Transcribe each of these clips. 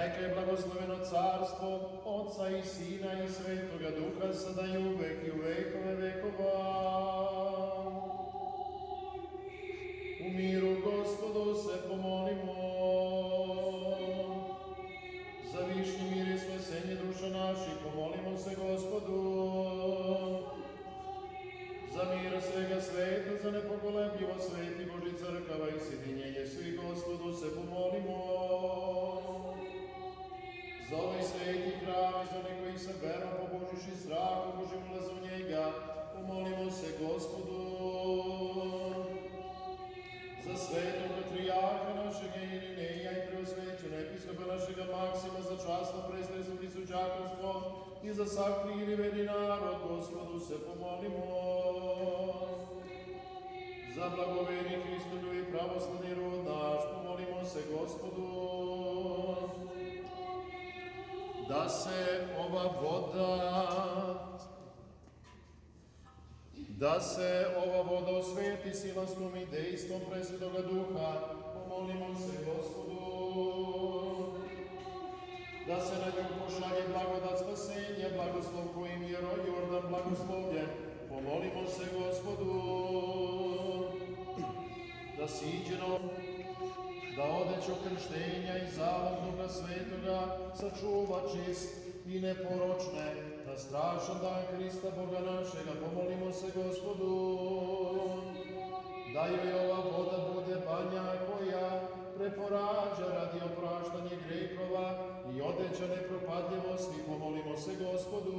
Neka je blagosloveno carstvo Otca i Sina i Svetoga Duha, sada i uvek i u vekove vekova. U miru Gospodu se pomolimo. Za višnji mir i spasenje duša naših pomolimo se Gospodu. Za mir svega sveta, za nepokolebljivo sveti Boži crkava i sjedinjenje svih Gospodu se pomolimo. Za ovaj sveti hram i za one koji se verom pobožiš i strahom Božim ulaze u njega, pomolimo se Gospodu. Za svetog patrijarha našeg Irineja i preosvećena episkopa našega Maksima, za časno predstavstvo i suđakonstvo i za sav privredni narod, Gospodu se pomolimo. Za blagoverni Hristolju i pravoslavni rod naš, pomolimo se Gospodu. Da se ova voda osveti silaskom i dejstvom presvetoga Duha, pomolimo se Gospodu. Da se na nju pošalje blagodat spasenja, blagoslov kojim je Jordan blagoslovljen, pomolimo se Gospodu. Da siđeno, da odeću krštenja i zalog Duha Svetoga sačuva čist i neporočne, na strašan dan Hrista Boga našega, pomolimo se Gospodu. Da joj ova voda bude banja koja preporađa radi opraštanja grehova i odeća nepropadljivosti, pomolimo se Gospodu.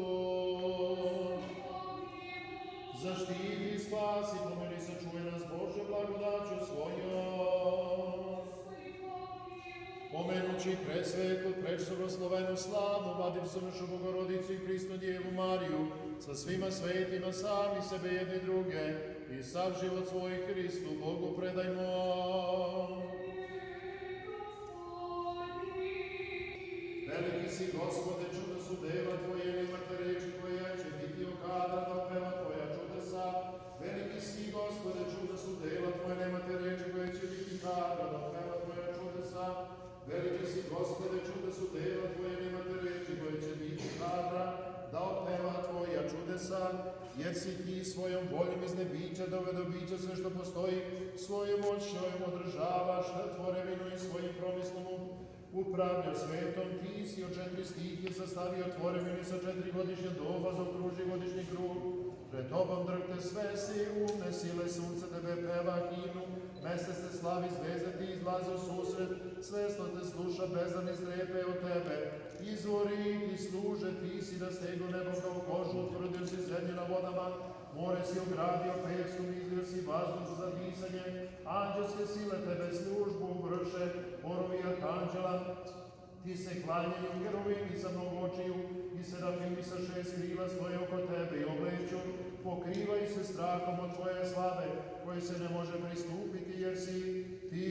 Zaštiti, spasi, pomili, sačuvaj nas Bože blagodaću svojom. Pomenući presvetu, prečslovenu, slavnu Vladicu našu Bogorodicu i Prisnu Djevu Mariju, sa svima svetima, sami sebe jedni druge i sav život svoj Hristu Bogu predajmo. Veliki si, Gospode, čuda su dela Tvoje, nemate reči koja će biti okadra da opeva Tvoja čudesa. Veliki si, Gospode, čuda su dela Tvoje, nemate reči koja će biti kadra da opeva Tvoja čudesa. Veliki si, Gospode, čuda su dela Tvoje, nemate reči koje će biti kadra da opeva Tvoja čudesa, jer si Ti svojom voljom iz nebića doveo do bića sve što postoji, svojom moćnom održavaš tvorevinu i svojim promislom upravlja svetom. Ti si od 4 stihe sastavio tvorevinu sa 4 godišnje doba, zaokruži godišnji krug. Pred Tobom drhte sve si umne sile, sunce Tebe peva himnu, mesec te slavi, zvezde Ti izlaze u susret, svesno te sluša, bezdani strepe od Tebe. Izvori Ti služe, Ti si da stegu nebo kao kožu, utvrdio si zemlju na vodama, more si ogradio peskom, izvio si vazduh za disanje, anđelske sile Tebe službu vrše, borovi arhanđela, Ti se klanjaju kerovimi sa mnogočiju i serafimi sa 6 krila stoje oko Tebe i obleću, pokrivaju se strahom od Tvoje slave, koji se ne može pristupiti, jer si Ti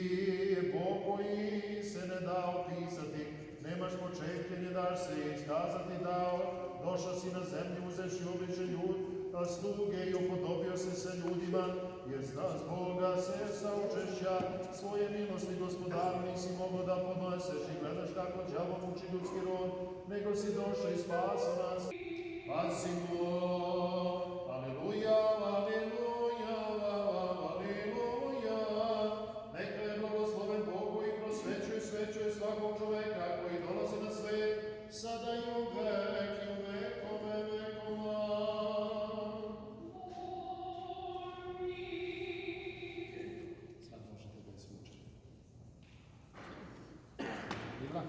je Bog koji se ne da opisati. Nemaš početke, ne daš se iskazati dao, došao si na zemlju, uzeši obliče ljud, a sluge i upodobio se ljudima, jer znas Boga se saučešća, svoje milosti Gospodaru nisi mogao da podneseš i gledaš kako đavo muči ljudski rod, nego si došao i spasao nas. Spasimo, aleluja, aleluja, aleluja. Neka je blagosloven Bog koji prosvećuje, svećuje svakog čoveka koji dolazi na svet, sada i u vek i u vekove vekova. Sad možete da se učite. Ivan.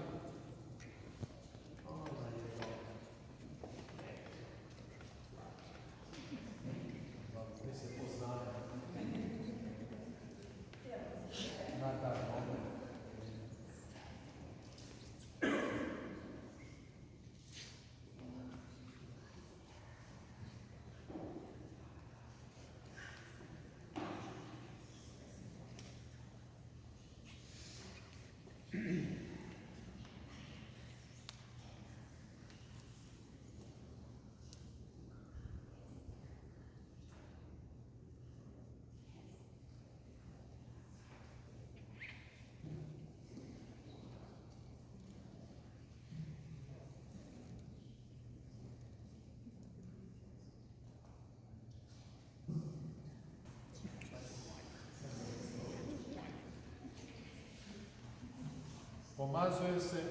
Pomazuje se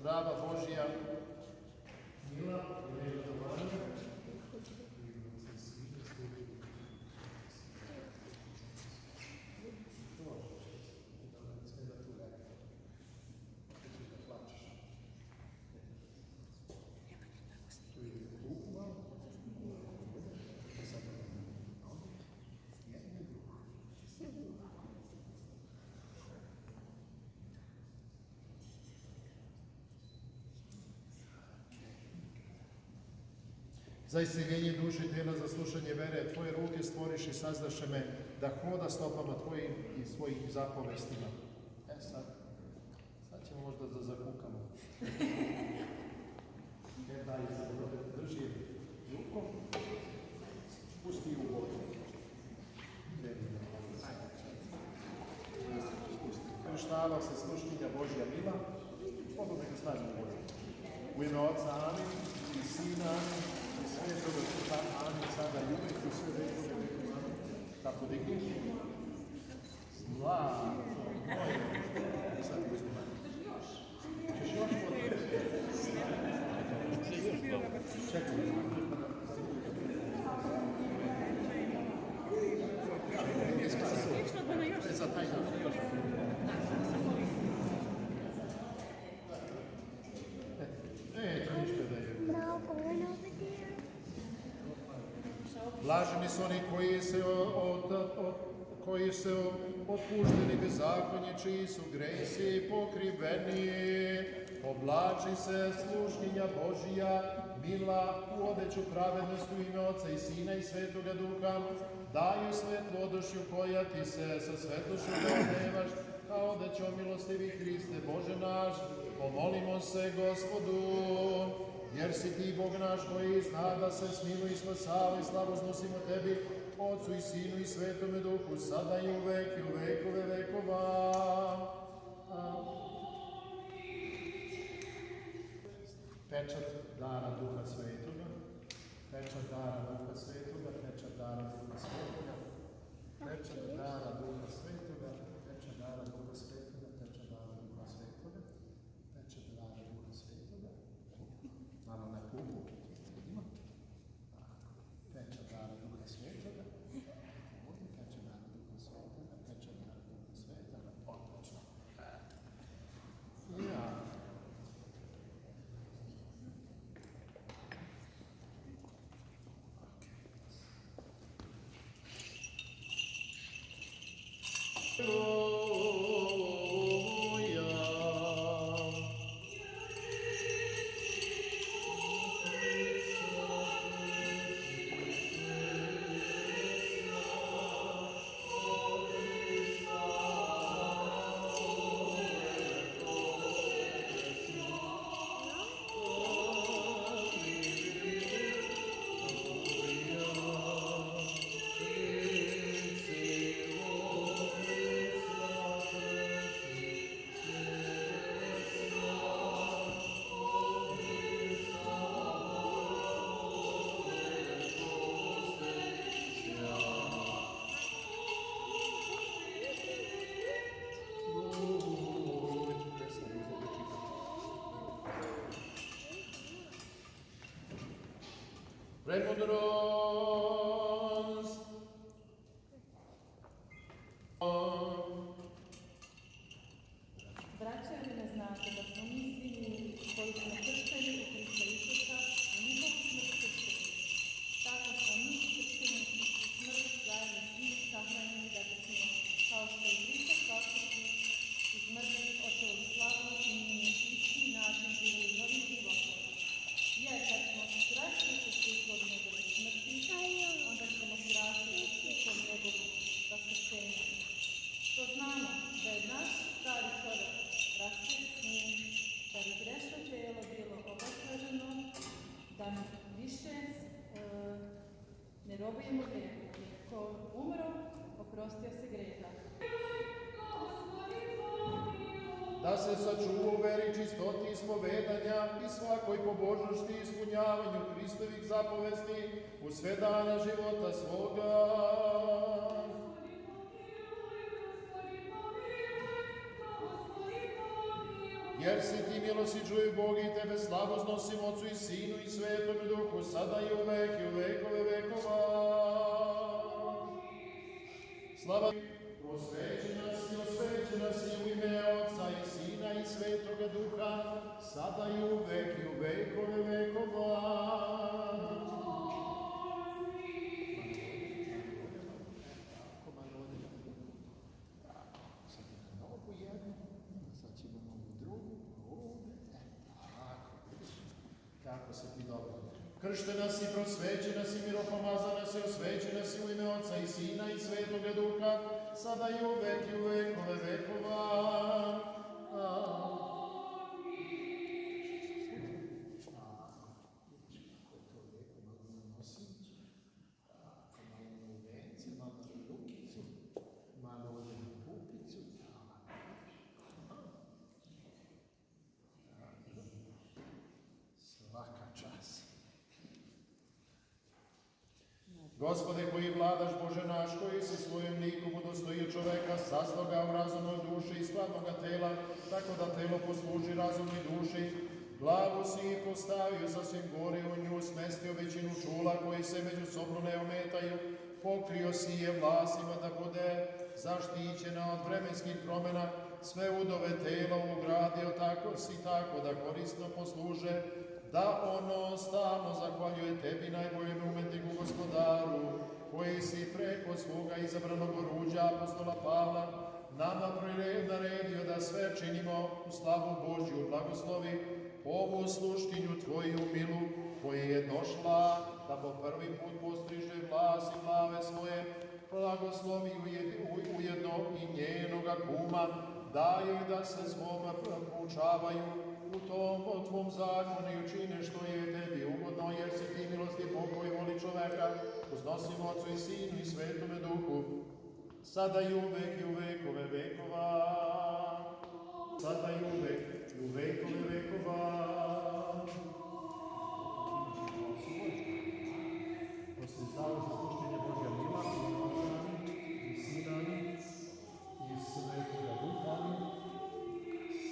raba Božija Mila i redovanja. Za isceljenje duše i tela, za slušanje vere, tvoje ruke stvoriš i sazdaše me da hoda stopama tvojim i svojim zapovestima. Sad ćemo možda da zakukamo. Daj se drži rukom, pusti u vodu. Krštava se sluškinja Božja Mila, slobodno ga snažno Božja. U ime Oca Amin i Sina Amin i Svetoga Duha Amin, sada i uvek i sve vekove vekove Amin. Tako digni. Slava. Sad uzmi manje. Češ još potrebno? Čekaj. Za taj dan još. Blaženi su oni koji se otpušteni bezakonje, čiji su gresi pokriveni. Oblači se služkinja Božija, Mila, u odeću pravednosti u ime Oca i Sina i Svetoga Duha. Daju svetlo odošju koja ti se sa svetlošću donevaš, a odeću milostivi Hriste Bože naš, pomolimo se Gospodu. Jer si ti Bog naš koji zna da se smiluje i spasava i slavu znosimo tebi, Otcu i Sinu i Svetome Duhu, sada i uvek i u vekove vekova. Pečat dara Duha Svetoga, pečat dara Duha Svetoga, pečat dara Duha Svetoga, pečat dara Duha Svetoga, pečat dara Duha Svetoga, pečat dara Duha Svetoga, pečat dara Duha Svetoga. Malo na kupu, vidimo. Pečat dara Duha Svetoga, pečat dara Duha Svetoga, pečat dara Duha Svetoga, odlično. Ja. Premudrost. Braća, vi ne znate da smo mi svi koji smo kršteni u Hrista Isusa, u njihovu smrt kršteni. Tako smo mi kršteni u smrt zajedno s njim sahranjeni da bismo, kao što je Hristos vaskrsnuo iz mrtvih očeo u slavu i mi isti način živeli novim životom. Jer kad smo srasli sa stikom njegove smrti, onda ćemo srasli sa stikom njegovog vaskrsenja. Što znamo da je naš stari čovjek raskrsnut s njim, da bi grešno tijelo bilo obezvređeno, da više ne robujemo grijehu. Ko umro, oprostio se grijeha. Da se sačuva u veri čistoti ispovedanja i svakoj pobožnosti i ispunjavanju Hristovih zapovesti u sve dane života svoga. Jer si ti milosrdživi Bog i tebe slavu znosimo Otcu i Sinu i Svetome Duhu, sada i uvek i u vekove vekova. Slava osvećena si u ime Otca i Sina i Svetoga Duha, sada i uvek i u vekove vekova. Kako se ti dobro. Krštena si, prosvećena si, miropomazana si, osvećena si u ime Otca i Sina i Svetoga Duha, sada i uvek i u vekove vekova. Gospode koji vladaš, Bože naš, koji si svojim likom udostojio čoveka, sazdao ga u razumnoj duši i skladnoga tela, tako da telo posluži razumnoj duši. Glavu si postavio sasvim gore u nju, smestio većinu čula koji se međusobno ne ometaju, pokrio si je vlasima da bude zaštićena od vremenskih promjena, sve udove tela ugradio tako da korisno posluže, da ono stalno zahvaljuje tebi, najboljem umetniku Gospodaru, koji si preko svoga izabranog oruđa apostola Pavla nama naredio da sve činimo u slavu Božju. Blagoslovi ovu sluškinju tvoju milu, koja je došla da po prvi put postriže vlas i glave svoje. Blagoslovi ujedno i njenoga kuma, daj joj da se svoma poučavaju u tom tvom zakonu i učine što je tebi ugodno, jer si ti milosti Bog koji voli čoveka, uznosimo Otcu i Sinu i Svetome Duhu, sada i uvek i u vekove vekova. Sada i uvek i u vekove vekova. Osvještavamo za sluštenje Božja mila, i Sina i Svetoga Duha,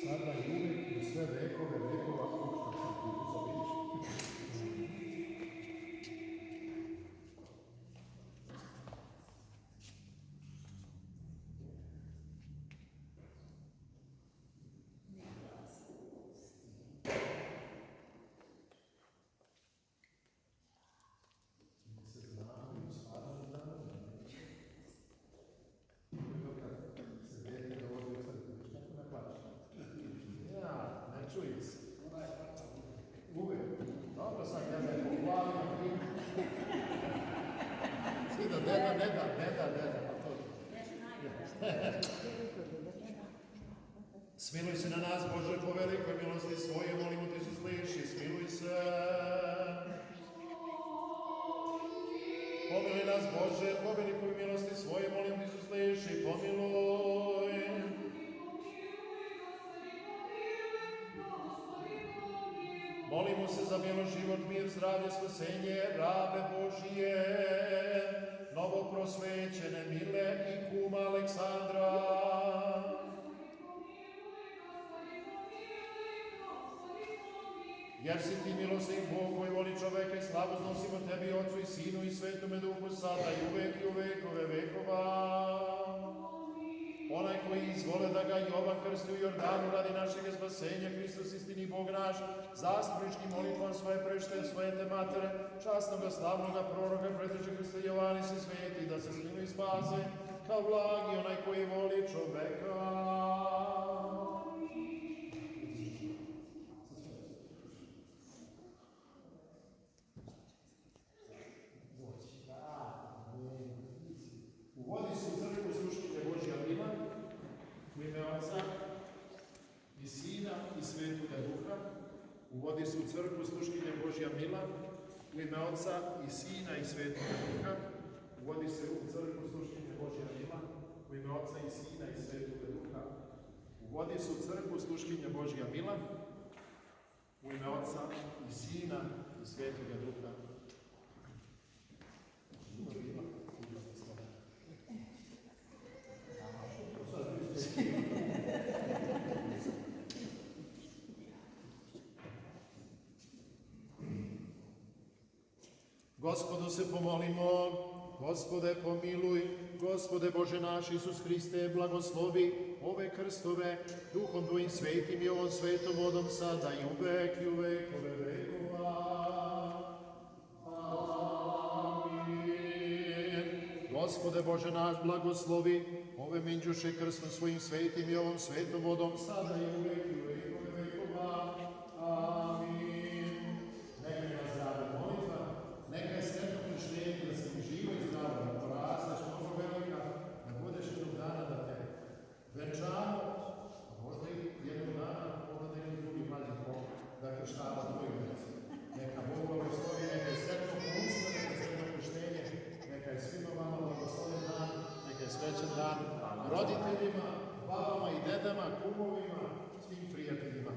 sada i uvek i u sve vekove vekova, što sam ti uzaviš. Smiluj se na nas, Bože, po velikoj milosti svoje, molimo ti se sliši, smiluj se. Pomiluj nas, Bože, po velikoj milosti svoje, molimo ti se sliši, pomiluj. Molimo se za milost, život, mir, zdravlje, spasenje, rabe Božije, novoprosvećene Mile i kuma Aleksandra. Jer si ti milostiv Bog koji voli čoveka i slavu znosimo tebi, Otcu i Sinu i Svetome Duhu, sada i uvek i u vekove vekova. Onaj koji izvole da ga Jovan krsti u Jordanu radi našeg spasenja, Hristos istini Bog naš, zastupničkim molitvom svoje prešte, svete matere, častnoga, slavnoga proroka, preteče Hrista Jovani se sveti, da se slinu i spase, kao blagi onaj koji voli čoveka. Uvodi se u crkvu sluškinje Božja mila, u ime Otca i Sina i Svetoga Duha. Uvodi se u crkvu sluškinje Božja mila, u ime Otca i Sina i Svetoga Duha. Uvodi se u crkvu sluškinje Božja mila, u ime Otca i Sina i Svetoga Duha. Uvodi se u crkvu sluškinje Božja mila, u ime Otca i Sina i Svetoga Duha. Gospodu se pomolimo. Gospode pomiluj, Gospode Bože naš Isus Hriste, blagoslovi ove krstove, Duhom Tvojim svetim i ovom svetom vodom sada i uvek i u vekove vekova. Amin. Gospode Bože naš, blagoslovi ove minđuše krstom svojim svetim i ovom svetom vodom sada i uvek i u vekove vekova. Amin. Neka je zdrava molitva, neka je sretno krštenje, da si živo i zdravo, da porasteš mnogo velika, da budeš jednog dana da te venčamo, a možda i jednog dana, možda neki drugi mlađi Bog da krštava tvoju djecu. Neka Bog blagoslovi, neka je sretno krunstvo, neka je sretno krštenje, neka je svima vama blagoslovljen dan, neka je srećan dan roditeljima, babama i dedama, kumovima, svim prijateljima.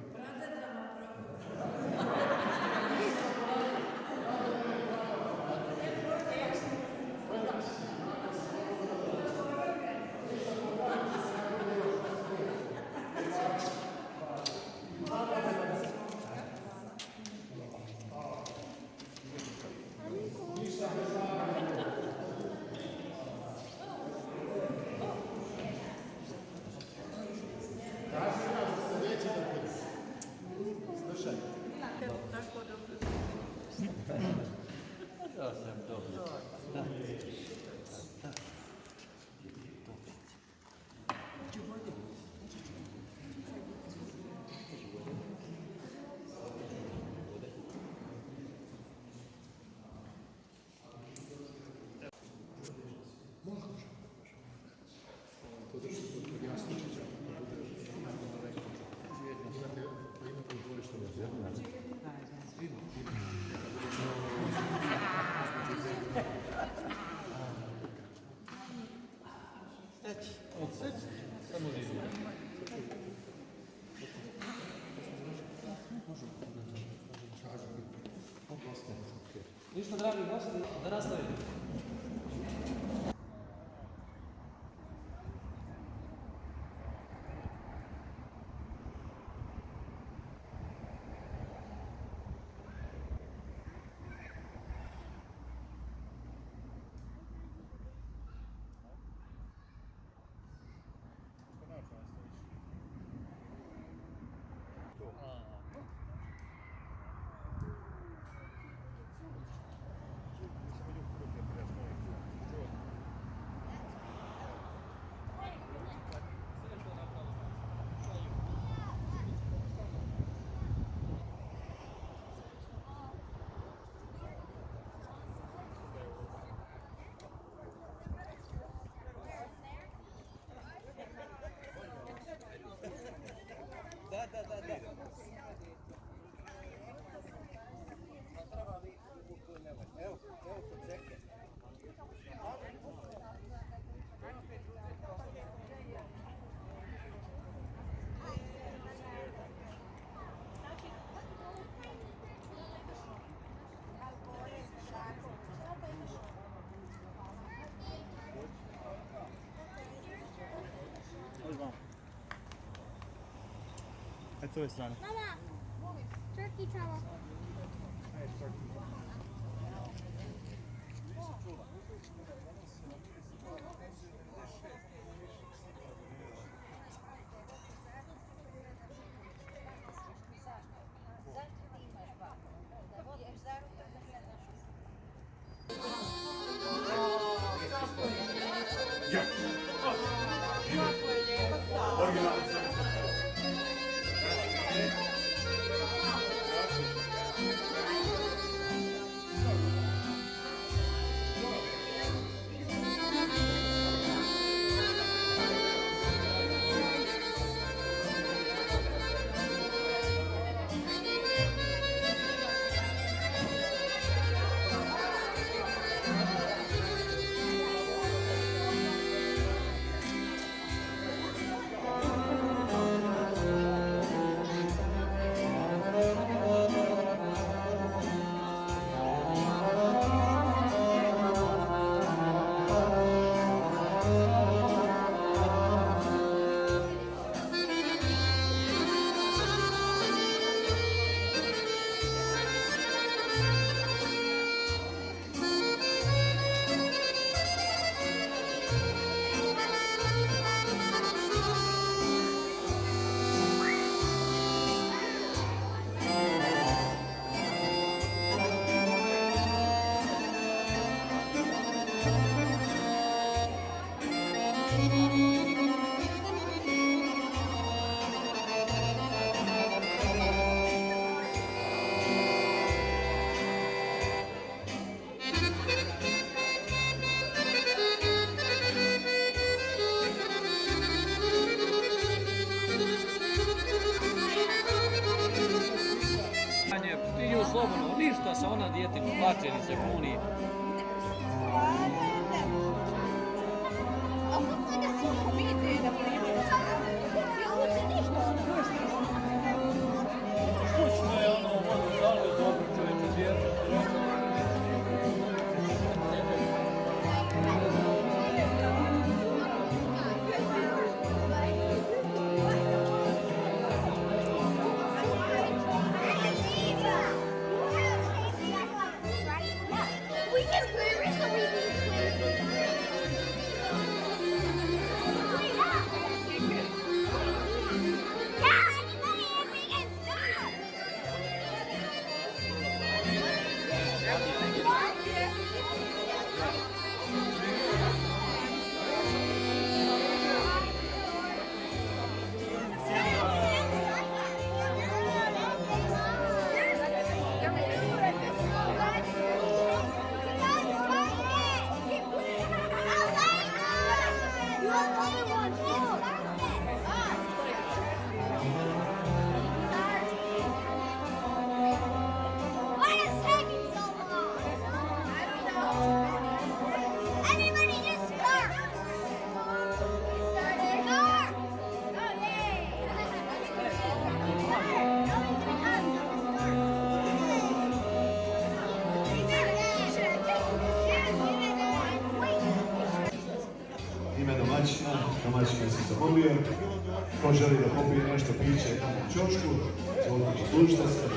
Ništa, dragi gosti, da nastavimo. S ove strane. Mama, turkey tamo. Plaćeni se puni. A kako onda suho vidi da primaju? Ja ovo se ništa ono. Kućno je ono, vodu žalu i dobro čovječe djeca. We can wear it so we can Why is it taking so long? I don't know. Everybody just start. Start. Oh, yay. Ime domaćina, domaćina se zamolio. Ko želi da popije nešto piće tamo u ćošku, izvolite, tužite se.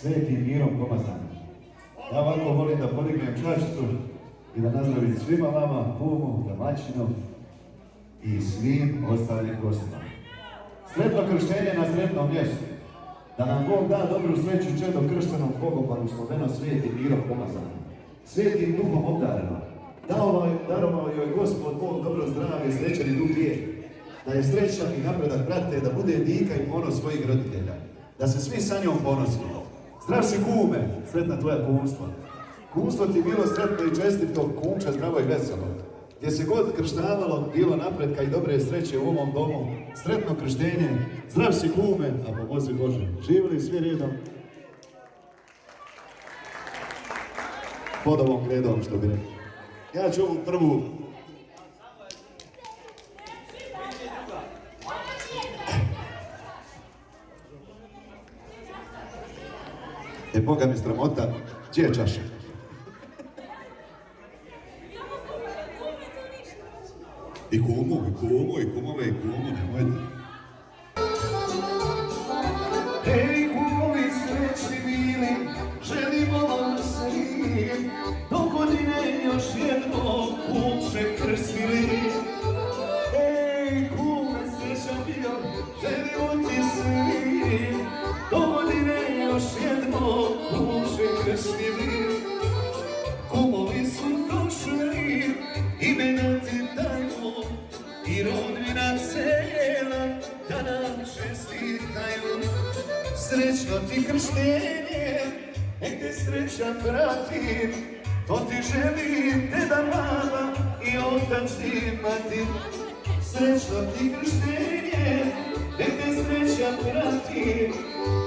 svetim mirom pomazanim. Ja ovako volim da podignem čašicu i da nazdravim svima vama, kumu, domaćinu i svim ostalim gostima. Sretno krštenje na sretnom mjestu. Da nam Bog da dobru sreću čedo krštenom Bogom blagosloveno svetim mirom pomazanim. Svetim duhom obdareno. Darovao joj Gospod Bog dobro zdravlje, srećan i dug vijek. Da je srećan i napredak prate, da bude dika i ponos svojih roditelja. Da se svi sa njom ponosimo. Zdrav si kume, sretna tvoja kumstva. Kumstvo ti bilo sretno i čestito, kumče zdravo i veselo. Gdje se god krštavalo, bilo napretka i dobre sreće u ovom domu. Sretno krštenje, zdrav si kume, a pomozi Bože. Živjeli svi redom. Pod ovom redom, što bi rekli. Ja ću ovu prvu... Boga mi sramota, gdje je čaša? I kumove, nemojte. Ej, kumovi srećni bili, želimo vam svim, do godine još jedno kumče krstili. Ej, kume srećan bio, želimo ti svim, do godine još jedno kumče krstili. Kumovi su došli, imena ti daju, i rodbina cela da nam čestitaju. Srećno ti krštenje, nek te sreća prati, to ti želim deda, mama i otac i mati. Srećno ti krštenje, nek te sreća prati,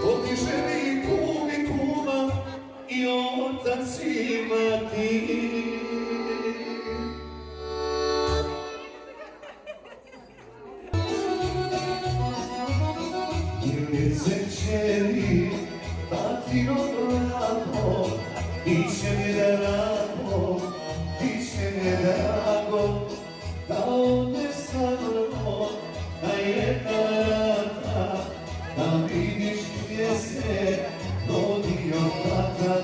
to ti želim kum i kuma i otac i mati. Milice kćeri, tatino blago, biće mi drago, biće mi drago, da ode sa mnom na jedna vrata, da vidiš gdje se rodio tata.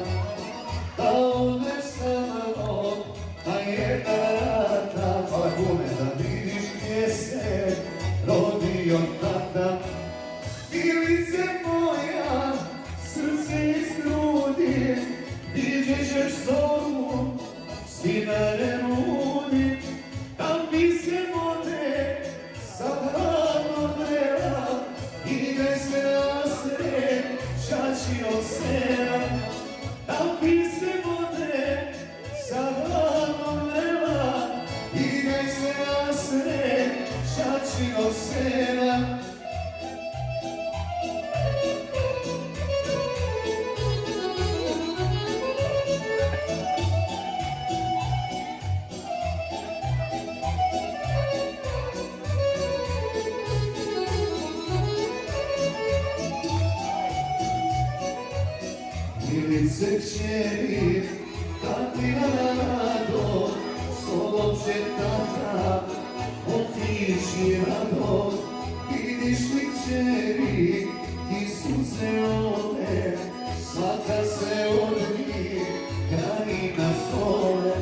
Da ode sa mnom na jedna vrata, hvala kume, da vidiš gdje se rodio tata. Milice moja, srce iz grudi, vidjet ćeš zoru, sinare rudi. Tam pisemo te, sa hladnog vrela, igraj se na srećačinog sela. Tam pisemo te, sa hladnog vrela, igraj se na srećačinog sela. Milice kćeri, tatina rado, s tobom će tata otići rado. Vidiš li kćeri, ti suze ove, svaka se od njih krajina zove.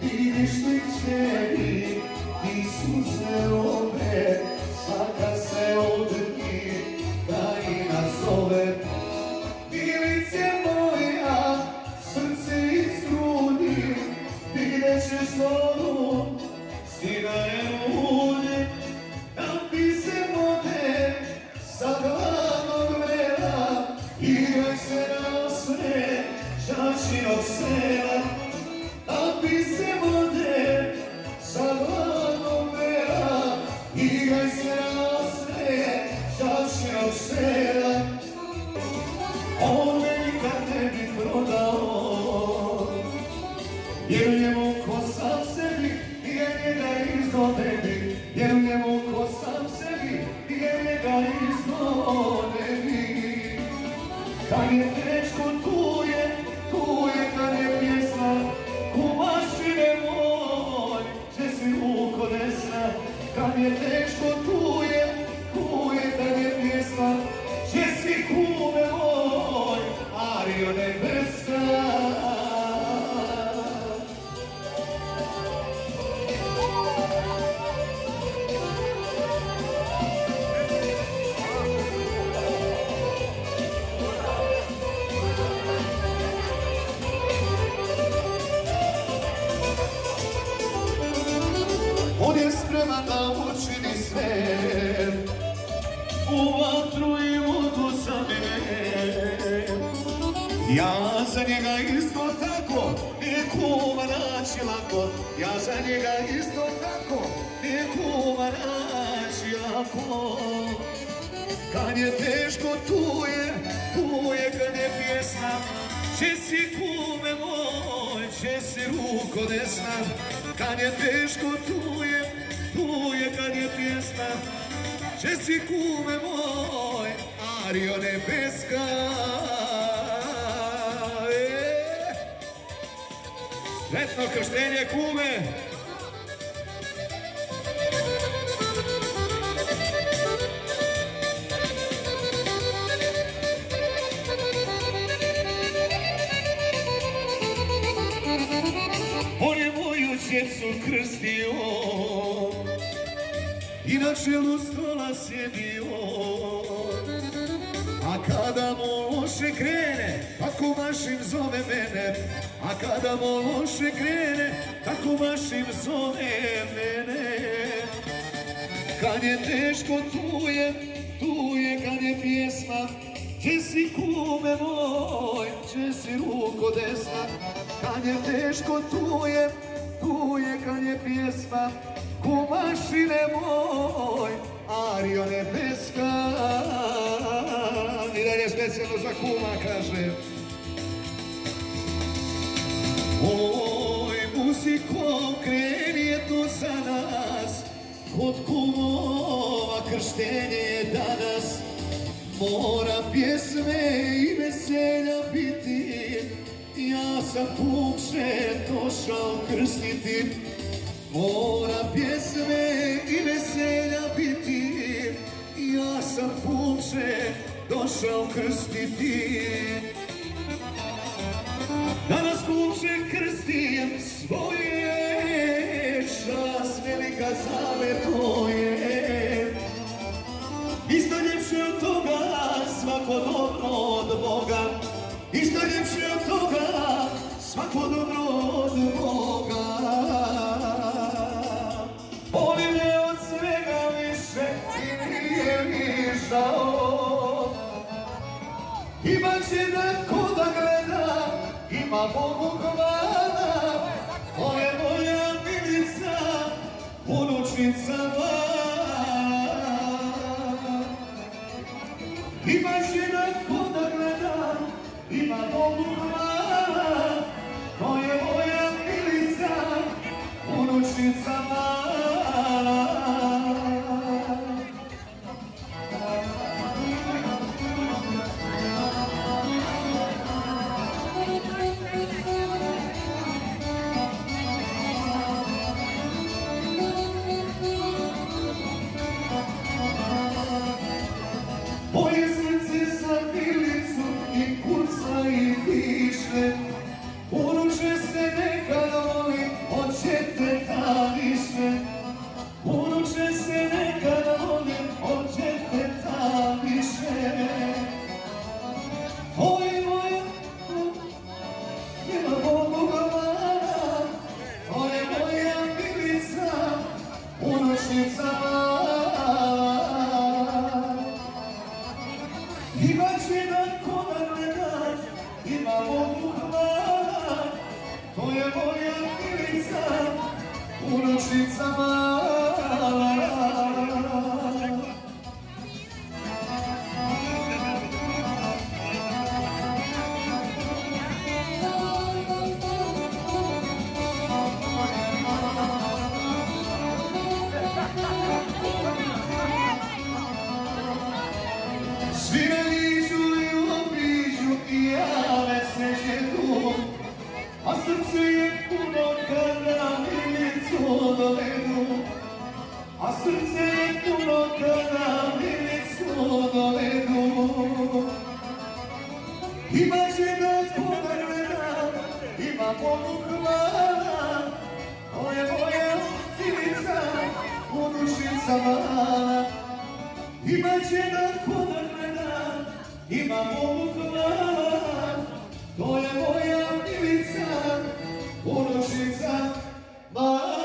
Vidiš li kćeri, ti suze ove, svaka se od njih krajina zove. Milice moja, srce iz grudi, vidjet ćeš zoru, sinare rudi. Napisemo te, sa hladnog vrela, igraj se na srećačinog sela. Napisemo te, sa hladnog vrela, igraj se na srećačinog sela. On me nikad ne bi prodao, jer njemu ko sam sebi, jer njega isto ne bi. Jer njemu ko sam sebi, jer njega isto ne bi. Kad je teško tu je kad je pjesma, kumašine moj, že si ruko desna. Kad je teško tu je kad je pjesma, že si kume moj, a spreman da učini sve, u vatru i vodu za mene. Ja za njega isto tako, nije kuma naći lako. Ja za njega isto tako, nije kuma naći lako. Kad je teško tu je kad je pjesma. Če si kume moj, če si ruko desna. Kad je teško tu je kad je pjesma. Če si kume moj, Ario nebeska. Sretno krštenje kume! On je moju djecu krstio i na čelu stola sjedio. A kada mu loše krene, tako mašim zove mene. A kada mu loše krene, tako mašim zove mene. Kad je teško tu je kad je pjesma. Če si kume moj, če si ruko desna. Kad je teško tu je kad je pjesma. Kumašine moj, Ario nebeska. I dalje specijalno za kuma kaže. Oj, muzikom kreni je to za nas. Kod kumova krštenje je danas. Mora pjesme i veselja biti. Ja sam pukše došao krstiti. Mora pjesme i veselja biti. Ja sam pukše došao krstiti. Danas pukše krstim svoje. Čast velika zavetuje. Isto ljepše od toga, svako dobro od Boga. Isto ljepše od toga, svako dobro od Boga. Volim je od svega više i nije mi žao. Ima će da ko da gleda, ima Bogu hvala. To je moja milica, unučica moja. Ima žena ko da gleda, ima Bogu hvala. To je moja milica, unučica mala. Moje srce za milicu i kurca i piše. Unuče se nekad voli, hoćete ta više. Unuče se nekad voli, hoćete ta više. To je moja, ima Bogu hvala. To je moja milica, unučica mala. Ima će da ko da gleda, ima Bogu hvala. To je moja milica, unučica mala. Svi me ližu i obiđu i jave se žetu. A srce je puno kada milicu dovedu. A srce je puno kada milicu dovedu. Ima žena ko da gleda, ima Bogu hvala. To je moja milica, unučica mala. Ima žena ko da gleda, ima Bogu hvala. To je moja milica, unučica mala.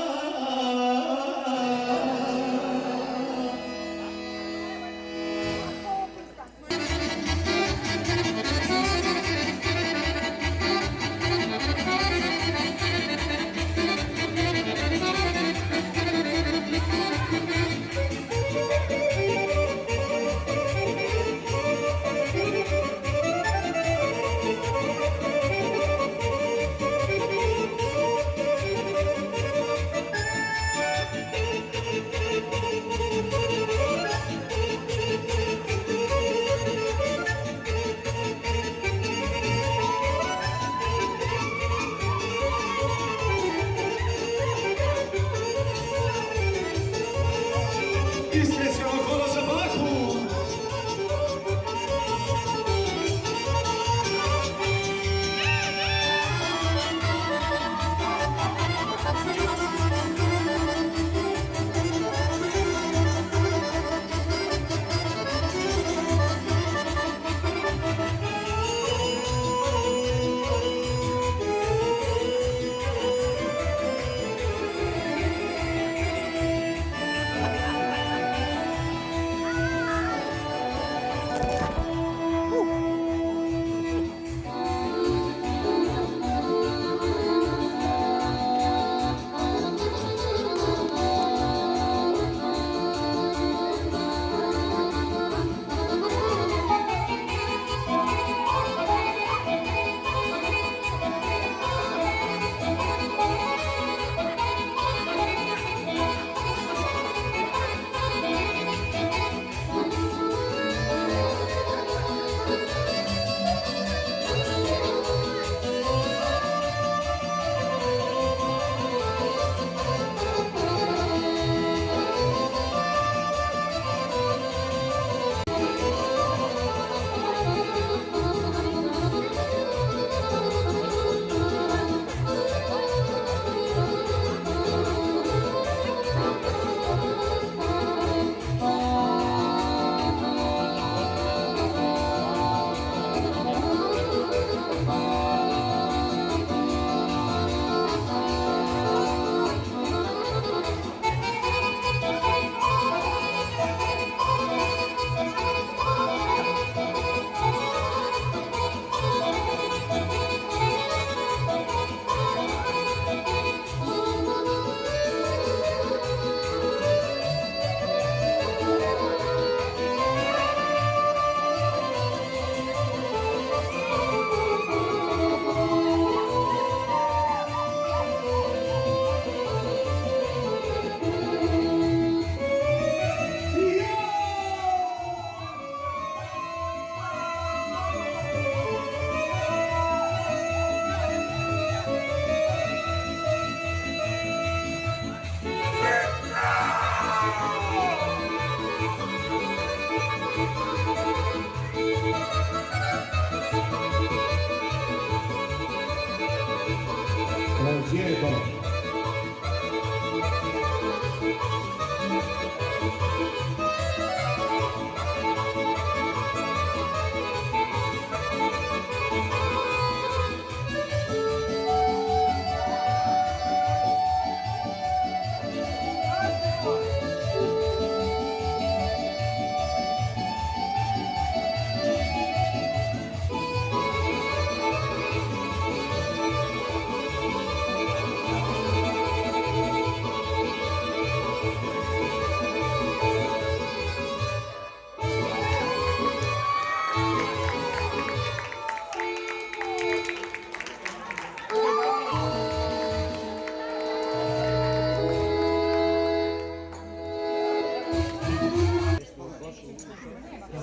Gdje je to?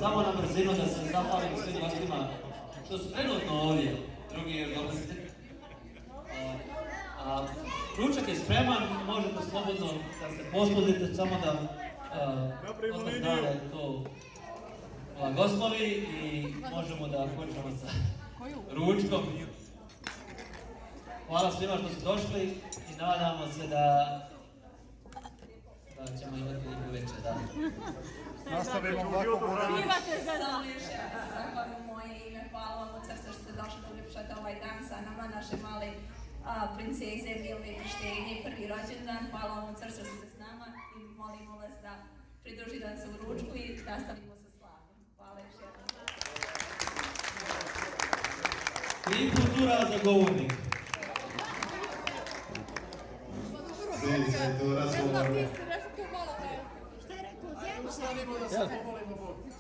Samo na brzinu da se zahvalim svim gostima što su trenutno ovdje, drugi još dolazite. Ručak je spreman, možete slobodno da se poslužite, samo da otac zna da je to gospovi i možemo da počnemo sa ručkom. Hvala svima što su došli i nadamo se da ćemo imati lijepu večer. Nastavimo ovako morali. Zahvaljujem u moje ime, hvala vam od srca što ste došli da uljepšate ovaj dan sa nama, naše male princeze, Milne krštenje, prvi rođendan. Hvala vam od srca što ste s nama i molimo vas da pridružite nam se u ručku i nastavimo sa slavom. Hvala još jednom. I kultura za govornik.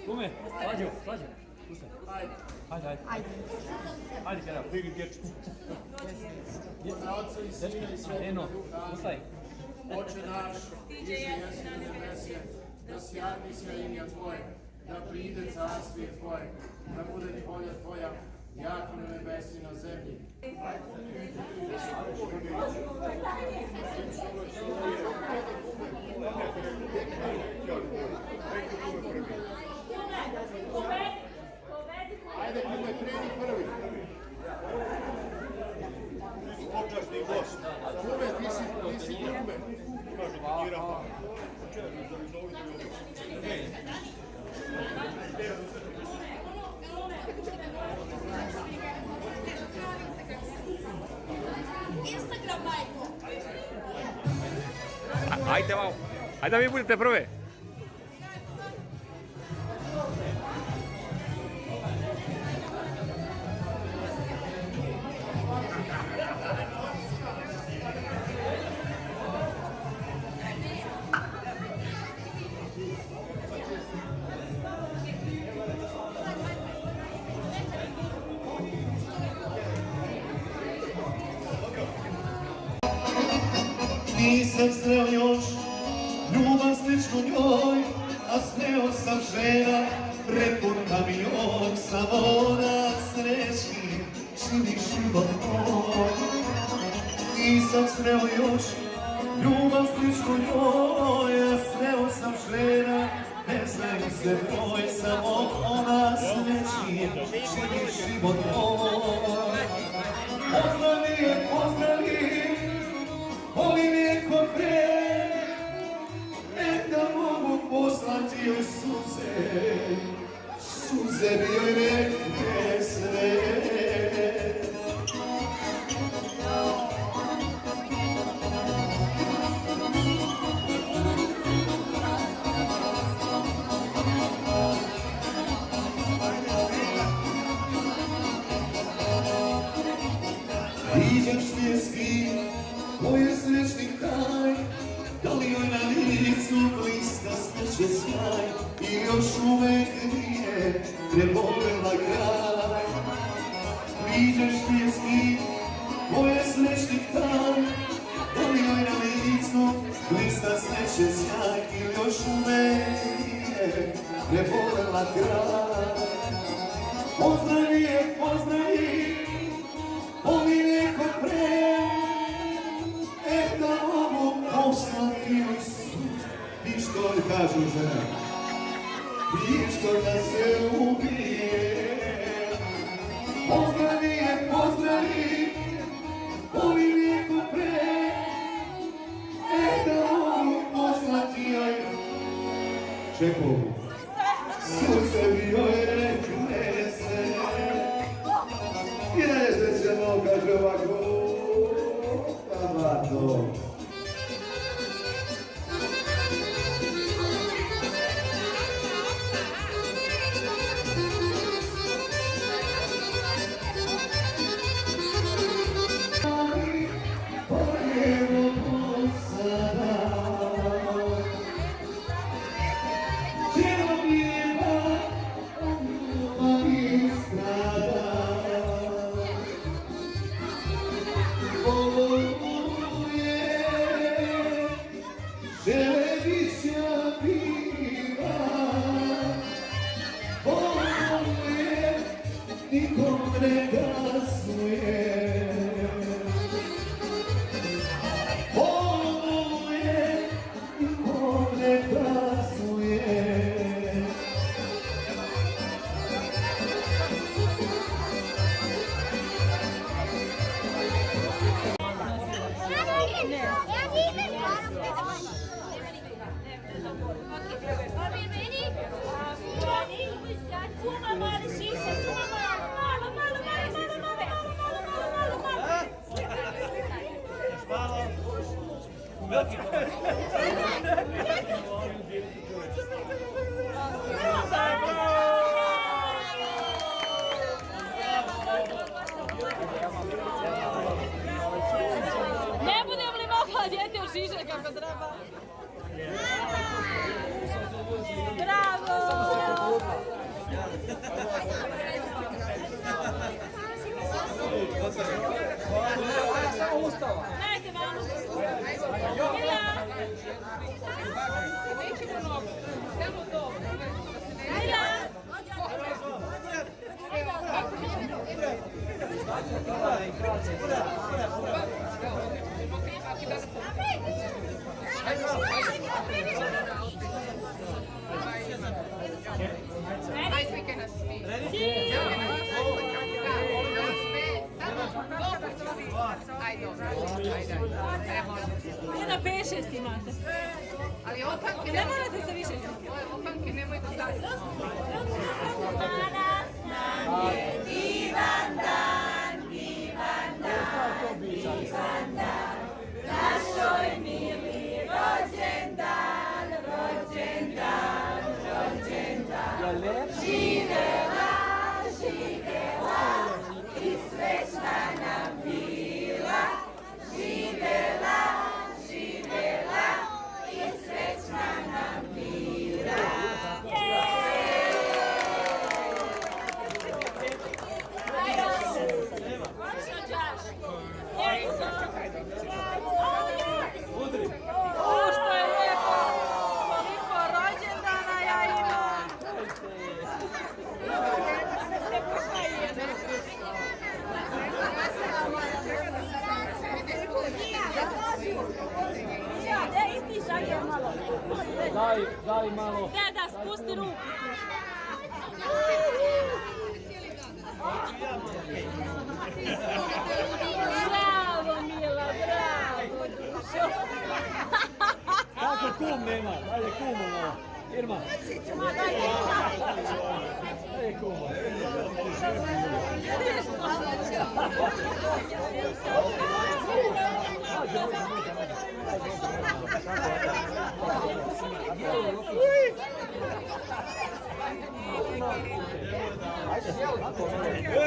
Kume, slađo. Ajde. Ajde, kada, prigri dječku. Na Otca i Sina i Svetog Duha. Ustaj. Oče naš, iži jesi na nebesje, da sjavni sve imja Tvoje, da pride carstve Tvoje, da bude volja Tvoja, jako na nebesi i na zemlji. Ajde, kume, kreni prvi. Počasni gost. Kume, ti si kume. Instagram, majko. Ajde malo. Ajde da vi budete prve. Nisam sreo još ljubav sličnu njoj, a sneo sam žena prepun kamion, samo ona srećni čini život moj. Nisam sreo još ljubav sličnu njoj, a sneo sam žena, ne znaju se broj, samo ona srećni čini život moj. Pozdravi, volim je ko pre, neka mogu poslati joj suze bi joj rekle sve. Viđaš svjetski moje srećnih kraj, da li joj na licu blista sreće sjaj, i još uvek nije prebolela kraj. Viđaš svjetski moje srećnih kraj, da li joj na licu blista sreće sjaj, i još uvek nije prebolela kraj. Pozdravi je, volim je ko pre, da mogu poslati joj suze. Pištolj, kažu žena, pištolj da se ubije. Pozdravi je, volim je ko veselo, kaže ovako, tabato. Ne budem li mogla djeti u šiše kako treba? Bravo! Dajte vamo. Jedna 5-6 imate. Ali opanke ne morate se više snimati. Opanke nemojte staviti. Danas nam je divan dan, divan dan, divan dan. Našoj mili rođendan, rođendan, rođendan. Živela, živela i srećna nam bila. Živela, živela i srećna nam bila. O, što je lijepo! Koliko rođendana ja imam! Daj malo. Da, spusti ruku. Bravo, Mila, bravo. Kako kum nema? Dajde kumu malo. Irma. Dajde kumu.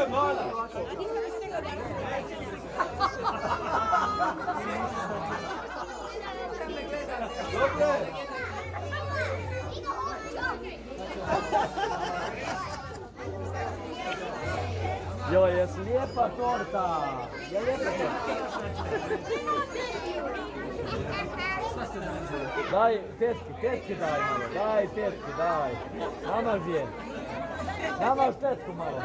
Mala. Joj, je lijepa torta. Je lijepa torta. Daj, tetki daj malo. Daj, tetki, daj. Namaž je. Namaž tetku malo.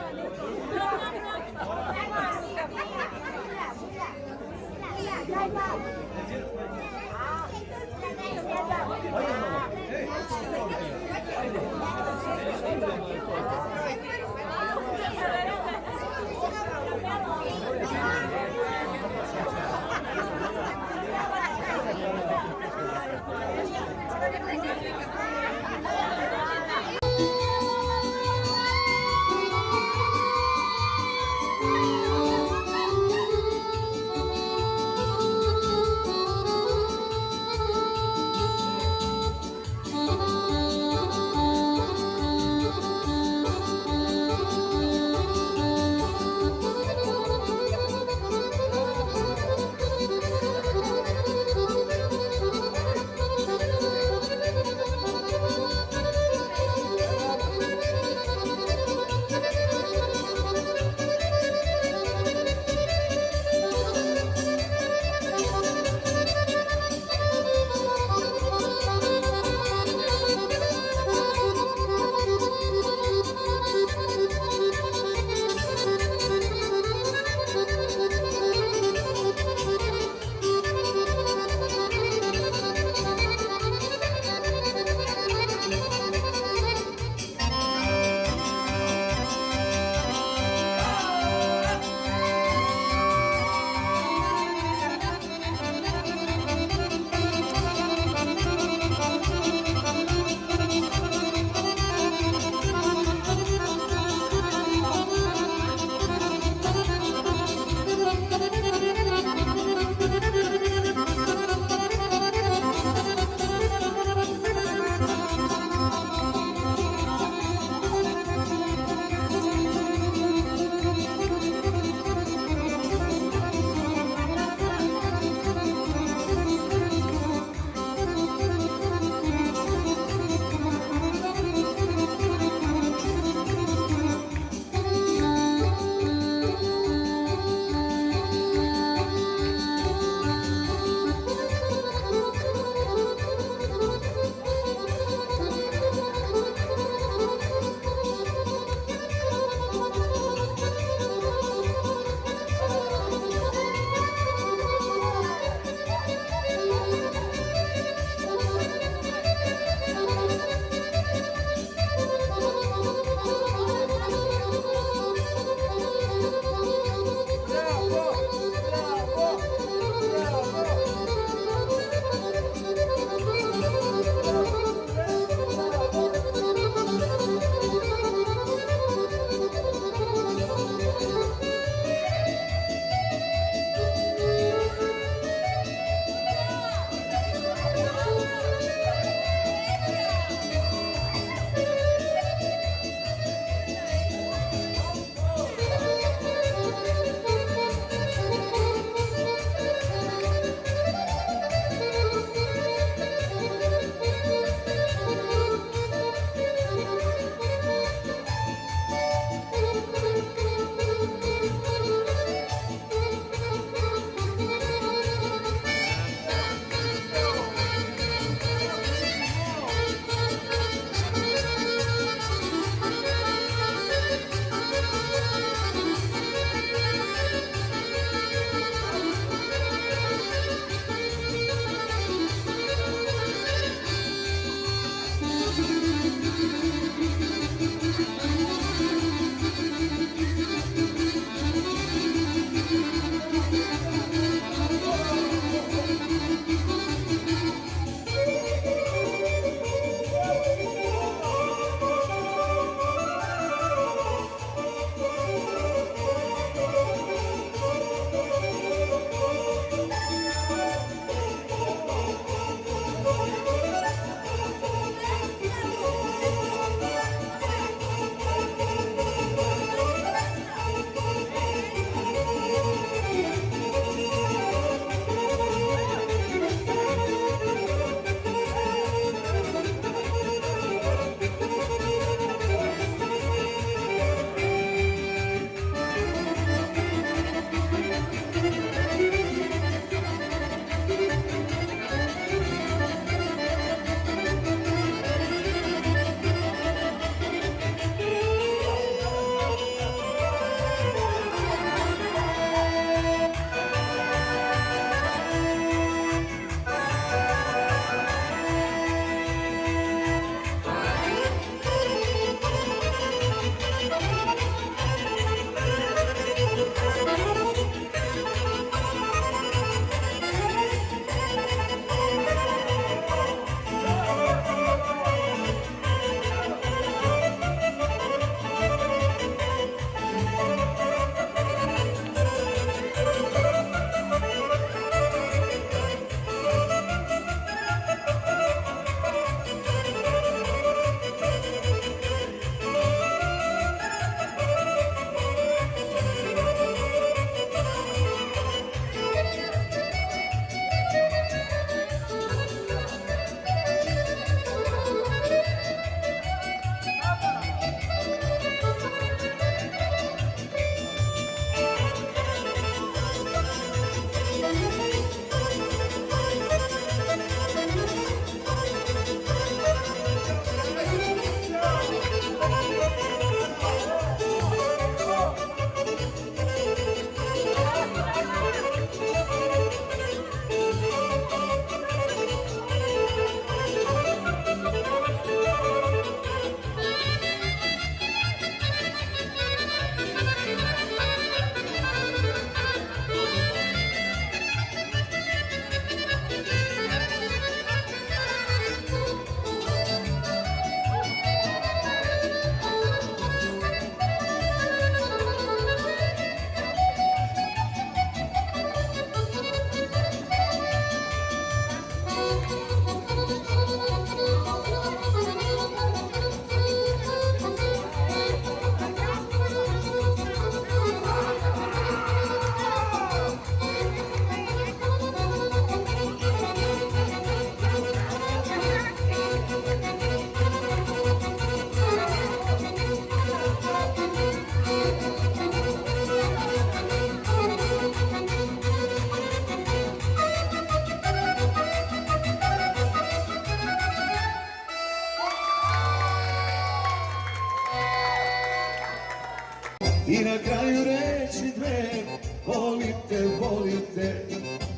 volim te,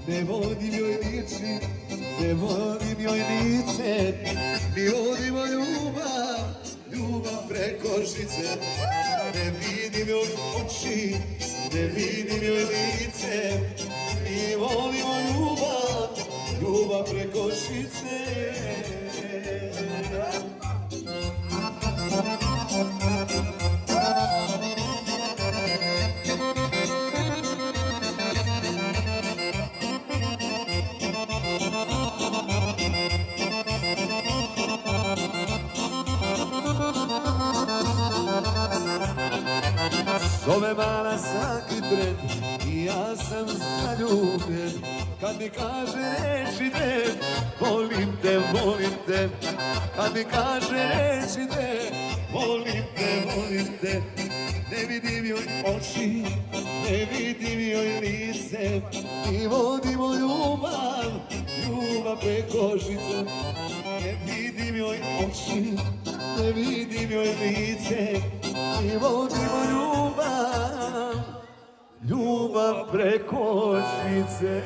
ne vodim joj liči, ne vodim joj lice, mi vodimo ljubav, ljubav preko žice, ne vidim joj oči, ne vidim joj lice, mi volimo ljubav, ljubav preko žice. Zove mala svaki tren i ja sam zaljubljen. Kad mi kaže reći te, volim te, volim te. Kad mi kaže reći te, volim te, volim te. Ne vidim joj oči, ne vidim joj lice. Mi vodimo ljubav, ljubav preko žice. Ne vidim joj oči, ne vidim joj lice. Mi vodimo ljubav, ljubav preko žice.